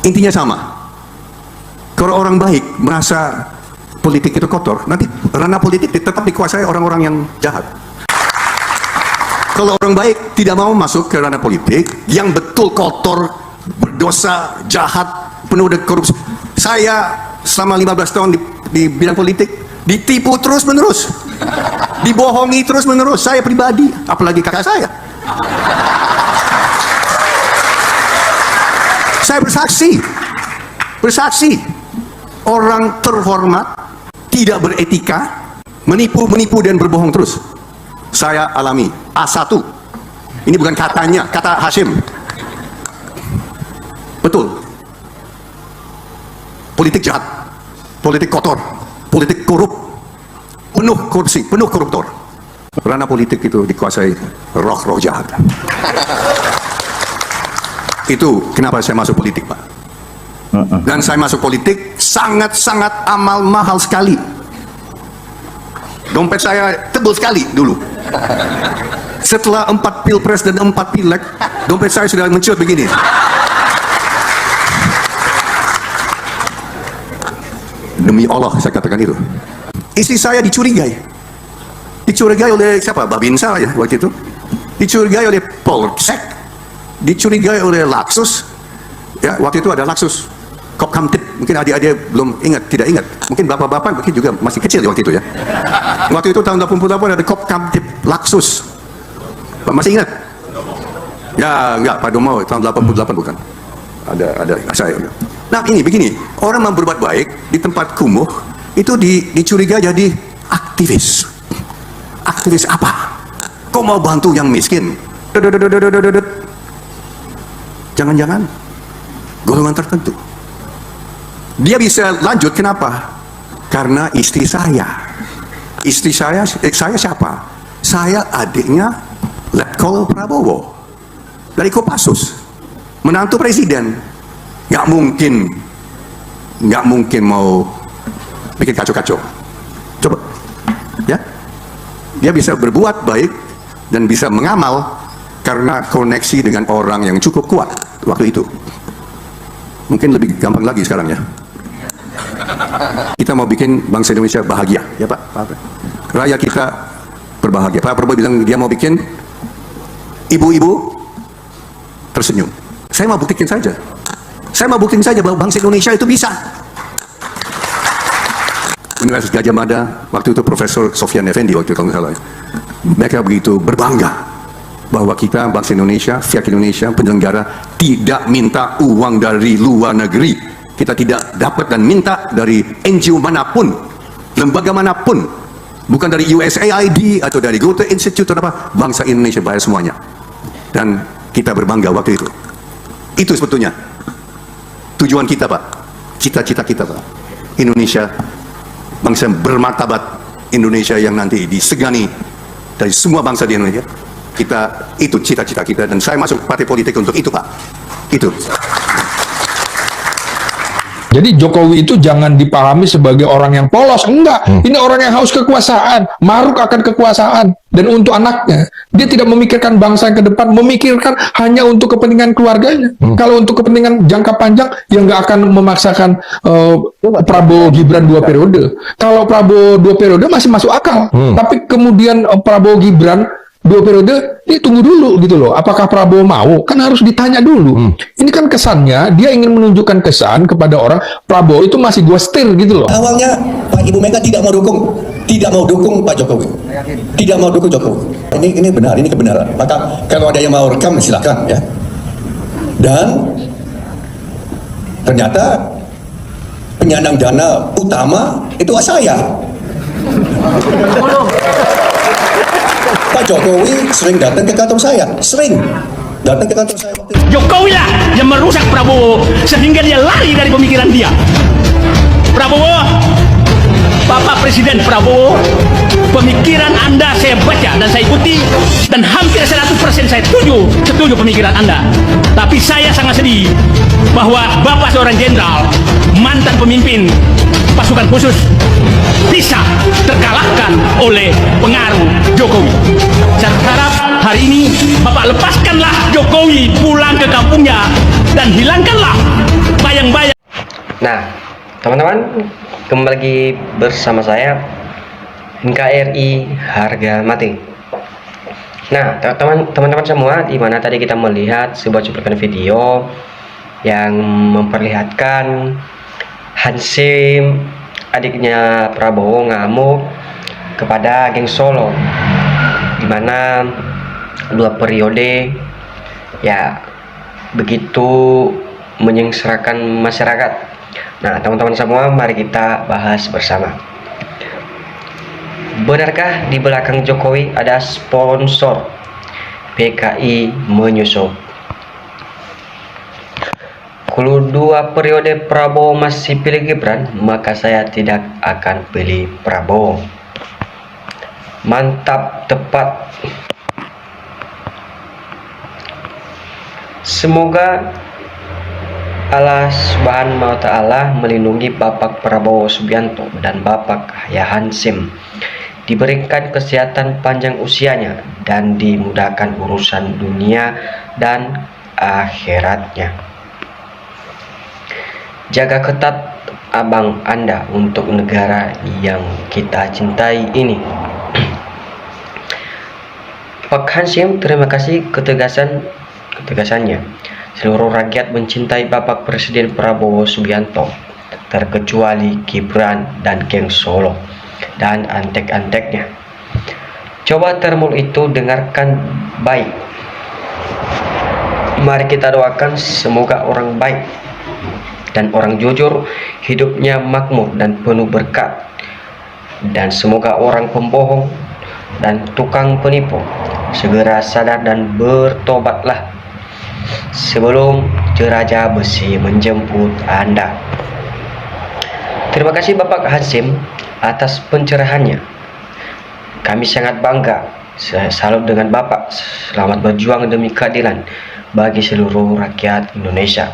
Intinya sama. Kalau orang baik merasa politik itu kotor, nanti ranah politik tetap dikuasai orang-orang yang jahat. Kalau orang baik tidak mau masuk ke ranah politik yang betul kotor, berdosa, jahat, penuh dengan korupsi. Saya selama 15 tahun di bidang politik ditipu terus-menerus, dibohongi terus-menerus. Saya pribadi, apalagi kakak saya. Saya bersaksi, orang terhormat, tidak beretika, menipu dan berbohong terus. Saya alami A1. Ini bukan katanya, kata Hashim. Betul. Politik jahat, politik kotor, politik korup, penuh korupsi, penuh koruptor. Ranah politik itu dikuasai roh-roh jahat. Itu kenapa saya masuk politik, Pak. Dan saya masuk politik sangat-sangat amal mahal sekali. Dompet saya tebal sekali dulu. Setelah 4 pilpres dan 4 pileg, dompet saya sudah mencuat begini. Demi Allah saya katakan itu. Istri saya dicurigai oleh siapa? Babinsa ya waktu itu. Dicurigai oleh Polsek, dicurigai oleh Laksus. Ya, waktu itu ada Laksus Kopkamtib, mungkin adik-adik belum ingat, tidak ingat. Mungkin bapak-bapak mungkin juga masih kecil ya waktu itu ya. Waktu itu tahun 88 ada Kopkamtib Laksus. Pak masih ingat? Ya, enggak, Pak Domo tahun 88 bukan. Ada saya. Nah, ini begini, orang mau berbuat baik di tempat kumuh itu dicurigai jadi aktivis. Aktivis apa? Kau mau bantu yang miskin? Jangan-jangan golongan tertentu. Dia bisa lanjut, kenapa? Karena istri saya. Istri saya siapa? Saya adiknya Letkol Prabowo dari Kopassus, menantu presiden. Nggak mungkin mau bikin kacau-kacau. Coba, ya? Dia bisa berbuat baik dan bisa mengamal karena koneksi dengan orang yang cukup kuat waktu itu. Mungkin lebih gampang lagi sekarang ya. Kita mau bikin bangsa Indonesia bahagia, ya Pak. Rakyat kita berbahagia. Pak Prabowo bilang dia mau bikin ibu-ibu tersenyum. Saya mau buktikan saja. Saya mau buktiin saja bahwa bangsa Indonesia itu bisa. Universitas Gajah Mada, waktu itu Profesor Sofyan Effendi waktu itu kalau nggak salah. Mereka begitu berbangga bahwa kita bangsa Indonesia, pihak Indonesia, penyelenggara tidak minta uang dari luar negeri. Kita tidak dapat dan minta dari NGO manapun, lembaga manapun, bukan dari USAID atau dari Goethe Institute atau apa. Bangsa Indonesia bayar semuanya, dan kita berbangga waktu itu. Itu sebetulnya tujuan kita, Pak. Cita-cita kita, Pak. Indonesia, bangsa bermartabat, Indonesia yang nanti disegani dari semua bangsa di Indonesia. Itu cita-cita kita, dan saya masuk partai politik untuk itu, Pak. Itu. Jadi Jokowi itu jangan dipahami sebagai orang yang polos, enggak. Ini orang yang haus kekuasaan, maruk akan kekuasaan, dan untuk anaknya. Dia tidak memikirkan bangsa yang ke depan, memikirkan hanya untuk kepentingan keluarganya. Kalau untuk kepentingan jangka panjang, ya nggak akan memaksakan Prabowo Gibran 2 periode. Kalau Prabowo 2 periode masih masuk akal, tapi kemudian Prabowo Gibran 2 periode, ini tunggu dulu gitu loh. Apakah Prabowo mau? Kan harus ditanya dulu. Ini kan kesannya, dia ingin menunjukkan kesan kepada orang, Prabowo itu masih gua setir gitu loh. Awalnya Pak Ibu Mega tidak mau dukung Pak Jokowi. Tidak mau dukung Jokowi. Ini benar, ini kebenaran. Maka kalau ada yang mau rekam, silakan ya. Dan ternyata penyandang dana utama itu saya. Pak Jokowi sering datang ke kantor saya, Jokowi lah yang merusak Prabowo sehingga dia lari dari pemikiran dia. Prabowo, Bapak Presiden Prabowo, pemikiran Anda saya baca dan saya ikuti, dan hampir 100% saya setuju pemikiran Anda. Tapi saya sangat sedih bahwa Bapak seorang jenderal, mantan pemimpin pasukan khusus, bisa terkalahkan oleh pengaruh Jokowi. Saya harap hari ini Bapak lepaskanlah Jokowi pulang ke kampungnya dan hilangkanlah bayang Nah, teman-teman, kembali lagi bersama saya NKRI harga mati. Nah, teman-teman semua, di mana tadi kita melihat sebuah cuplikan video yang memperlihatkan Hasyim, adiknya Prabowo, ngamuk kepada geng Solo, di mana 2 periode ya begitu menyengsarakan masyarakat. Nah, teman-teman semua, mari kita bahas bersama. Benarkah di belakang Jokowi ada sponsor PKI menyusup? Kalau 2 periode Prabowo masih pilih Gibran, maka saya tidak akan pilih Prabowo. Mantap, tepat. Semoga Allah Subhanahu wa Ta'ala melindungi Bapak Prabowo Subianto dan Bapak Yahya Hasyim, diberikan kesehatan panjang usianya dan dimudahkan urusan dunia dan akhiratnya. Jaga ketat abang Anda untuk negara yang kita cintai ini. Pak Hasyim, terima kasih ketegasannya. Seluruh rakyat mencintai Bapak Presiden Prabowo Subianto, terkecuali Gibran dan geng Solo dan antek-anteknya. Coba termul itu dengarkan baik. Mari kita doakan semoga orang baik dan orang jujur hidupnya makmur dan penuh berkat, dan semoga orang pembohong dan tukang penipu segera sadar dan bertobatlah sebelum jeraja besi menjemput Anda. Terima kasih Bapak Hasyim atas pencerahannya. Kami sangat bangga. Saya salut dengan Bapak. Selamat berjuang demi keadilan bagi seluruh rakyat Indonesia.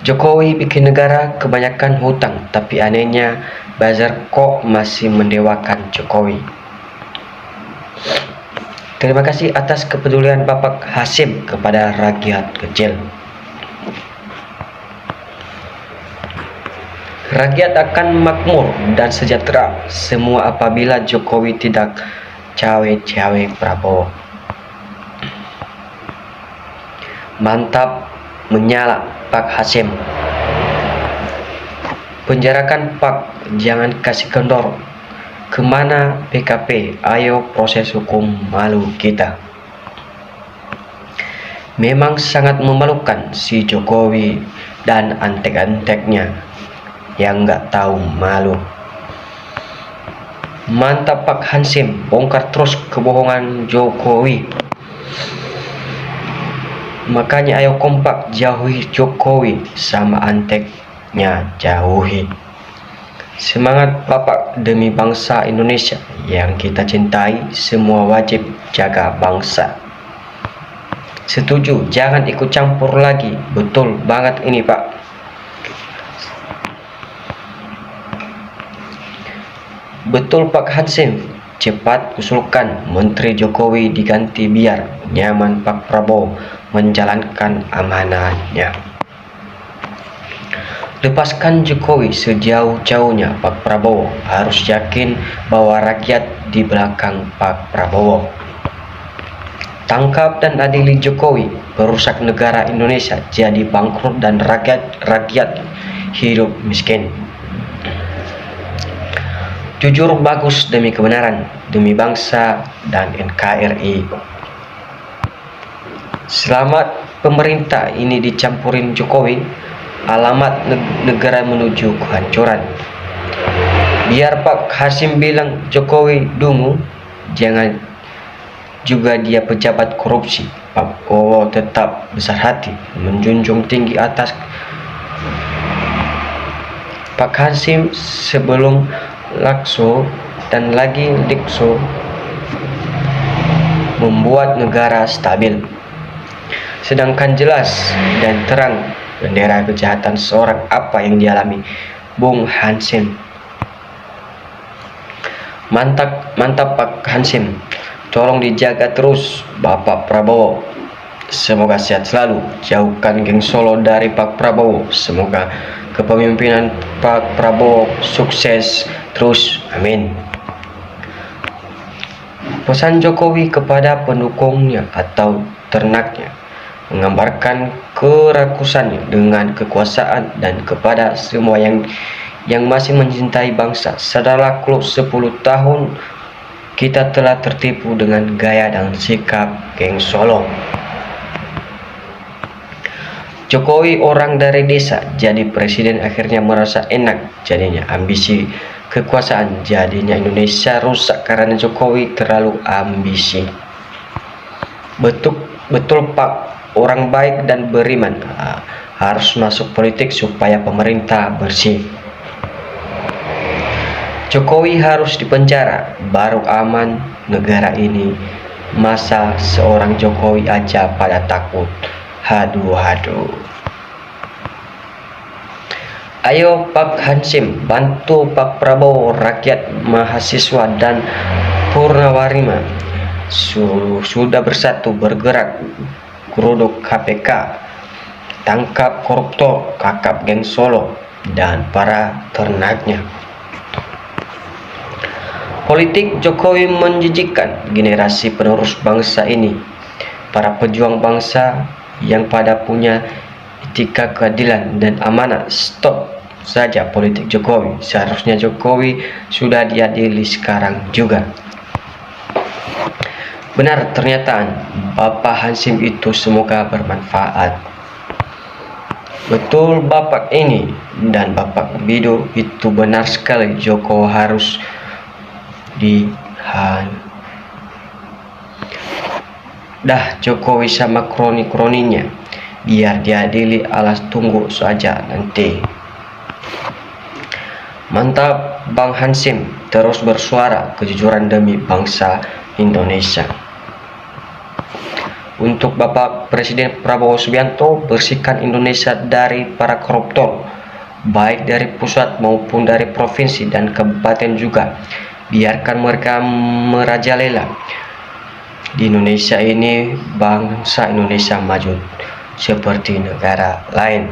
Jokowi bikin negara kebanyakan hutang, tapi anehnya buzzer kok masih mendewakan Jokowi. Terima kasih atas kepedulian Bapak Hasyim kepada rakyat kecil. Rakyat akan makmur dan sejahtera semua apabila Jokowi tidak cawe-cawe Prabowo. Mantap, menyala Pak Hasyim. Penjarakan Pak, jangan kasih kendor. Kemana PKP? Ayo proses hukum, malu kita. Memang sangat memalukan si Jokowi dan antek-anteknya yang nggak tahu malu. Mantap Pak Hasyim, bongkar terus kebohongan Jokowi. Makanya ayo kompak, jauhi Jokowi sama anteknya, jauhi. Semangat Bapak demi bangsa Indonesia yang kita cintai, semua wajib jaga bangsa. Setuju, jangan ikut campur lagi. Betul banget ini Pak. Betul Pak Hasyim, cepat usulkan Menteri Jokowi diganti biar nyaman Pak Prabowo menjalankan amanahnya. Lepaskan Jokowi sejauh-jauhnya. Pak Prabowo harus yakin bahwa rakyat di belakang Pak Prabowo. Tangkap dan adili Jokowi, perusak negara Indonesia jadi bangkrut dan rakyat hidup miskin. Jujur bagus demi kebenaran, demi bangsa dan NKRI. Selamat pemerintah ini dicampurin Jokowi. Alamat negara menuju kehancuran. Biar Pak Hasyim bilang Jokowi dungu, jangan juga dia pejabat korupsi. Pak Prabowo tetap besar hati, menjunjung tinggi atas Pak Hasyim sebelum Lakso dan lagi Dikso membuat negara stabil. Sedangkan jelas dan terang bendera kejahatan seorang apa yang dialami Bung Hasyim. Mantap Pak Hasyim, tolong dijaga terus Bapak Prabowo. Semoga sehat selalu. Jauhkan geng Solo dari Pak Prabowo. Semoga kepemimpinan Pak Prabowo sukses terus. Amin. Pesan Jokowi kepada pendukungnya atau ternaknya menggambarkan kerakusannya dengan kekuasaan dan kepada semua yang masih mencintai bangsa. Setelah klub 10 tahun kita telah tertipu dengan gaya dan sikap geng Solo. Jokowi orang dari desa jadi presiden akhirnya merasa enak, jadinya ambisi kekuasaan, jadinya Indonesia rusak karena Jokowi terlalu ambisi. Betul Pak, orang baik dan beriman harus masuk politik supaya pemerintah bersih. Jokowi harus dipenjara baru aman negara ini. Masa seorang Jokowi aja pada takut. Haduh. Ayo Pak Hansim, bantu Pak Prabowo, rakyat, mahasiswa dan Purnawarima sudah bersatu bergerak, geruduk KPK, tangkap koruptor, kakap geng Solo dan para ternaknya. Politik Jokowi menjijikkan generasi penerus bangsa ini, para pejuang bangsa yang pada punya etika keadilan dan amanah. Stop saja politik Jokowi. Seharusnya Jokowi sudah diadili sekarang juga. Benar pernyataan Bapak Hansim itu, semoga bermanfaat. Betul Bapak ini dan Bapak Bido itu benar sekali. Jokowi harus dah Jokowi sama kroni-kroninya biar diadili, alas tunggu saja nanti. Mantap Bang Hansim, terus bersuara kejujuran demi bangsa Indonesia. Untuk Bapak Presiden Prabowo Subianto, bersihkan Indonesia dari para koruptor, baik dari pusat maupun dari provinsi dan kabupaten juga. Biarkan mereka merajalela. Di Indonesia ini, bangsa Indonesia maju seperti negara lain.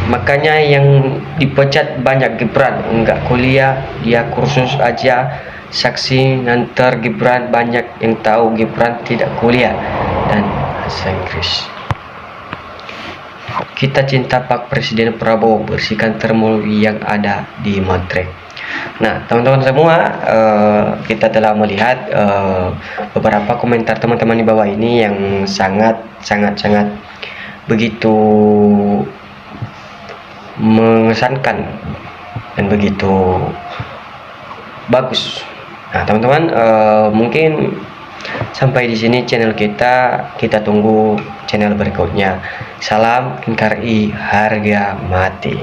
Makanya yang dipecat banyak Gibran, enggak kuliah, dia kursus aja. Saksi nganter Gibran, banyak yang tahu Gibran tidak kuliah dan bahasa Inggris. Kita cinta Pak Presiden Prabowo, bersihkan termoli yang ada di Matre. Nah, teman-teman semua, kita telah melihat beberapa komentar teman-teman di bawah ini yang sangat begitu mengesankan dan begitu bagus. Nah, teman-teman, mungkin sampai di sini channel kita tunggu channel berikutnya. Salam NKRI harga mati.